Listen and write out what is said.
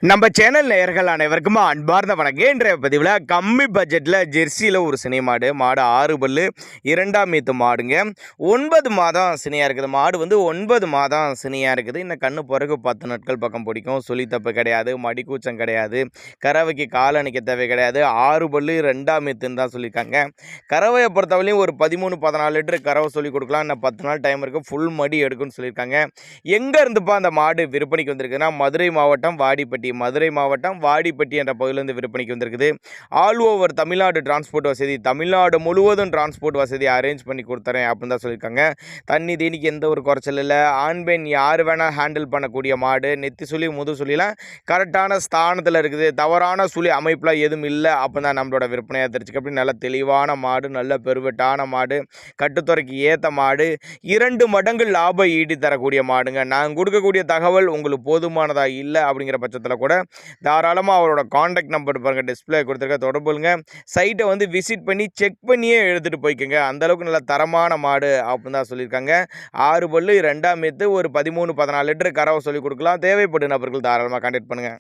நம்ம சேனல் நேயர்கள் அனைவருக்கும் அன்பார்ந்த வணக்கம். இன்றைய பதிவில் கம்மி பட்ஜெட்டில் ஜெர்சியில் ஒரு சினை மாடு 6 பல்லு 2ஆம் ஈத்து மாடுங்க. 9 மாதம் சினையாக இருக்குது. மாடு வந்து 9 மாதம் சினையாக இருக்குது. இன்னும் கண்ணு பிறகு 10 நாட்கள் பக்கம் பிடிக்கும். சுழி தப்பு கிடையாது, மடிக்கூச்சம் கிடையாது, கறவைக்கு கால் அணைக்க தேவை கிடையாது. 6 பல்லு 2ஆம் ஈத்துன்னு தான் சொல்லியிருக்காங்க. கறவையை பொறுத்தவரையும் ஒரு 13-14 லிட்டர் கறவை சொல்லி கொடுக்கலாம். இன்னும் 10 நாள் டைம் இருக்குது. ஃபுல் மடி எடுக்குன்னு சொல்லியிருக்காங்க. எங்கே இருந்துப்பா அந்த மாடு விற்பனைக்கு வந்திருக்குன்னா மதுரை மாவட்டம் வாடிப்பட்டி என்ற பகுதியிலிருந்து விற்பனைக்கு வந்திருக்குது. ஆல் ஓவர் தமிழ்நாடு டிரான்ஸ்போர்ட் வசதி, தமிழ்நாடு முழுவதும் டிரான்ஸ்போர்ட் வசதி அரேஞ்ச் பண்ணி கொடுத்துறேன் அப்படின்னு தான் சொல்லியிருக்காங்க. தண்ணி தீனிக்கு எந்த ஒரு குறைச்சல் இல்லை. ஆண் பெண் யார் வேணால் ஹேண்டில் பண்ணக்கூடிய மாடு. நெத்தி சுழி முது சுழிலாம் கரெக்டான ஸ்தானத்தில் இருக்குது. தவறான சுழி அமைப்பில் எதுவும் இல்லை அப்படின்னு தான் நம்மளோட விற்பனையாக தெரிஞ்சுக்க. அப்படி நல்ல தெளிவான மாடு, நல்ல பெருவெட்டான மாடு, கட்டுத்துறைக்கு ஏற்ற மாடு, 2 மடங்கு லாபம் ஈட்டி தரக்கூடிய மாடுங்க. நான் கொடுக்கக்கூடிய தகவல் உங்களுக்கு போதுமானதாக இல்லை அப்படிங்கிற பட்சத்தில் கூட தாராளமாக அவரோட காண்டாக்ட் நம்பர் பாருங்கள், டிஸ்பிளே கொடுத்துருக்க, தொடர்புங்க. சைட்டை வந்து விசிட் பண்ணி செக் பண்ணியே எடுத்துகிட்டு போய்க்குங்க. அந்தளவுக்கு நல்ல தரமான மாடு அப்படின்னு தான் சொல்லியிருக்காங்க. 6 பல்லு 2ஆம் ஈத்து ஒரு 13-14 லிட்டர் கறவை சொல்லிக் கொடுக்கலாம். தேவைப்படும் நபர்கள் தாராளமாக கான்டாக்ட் பண்ணுங்கள்.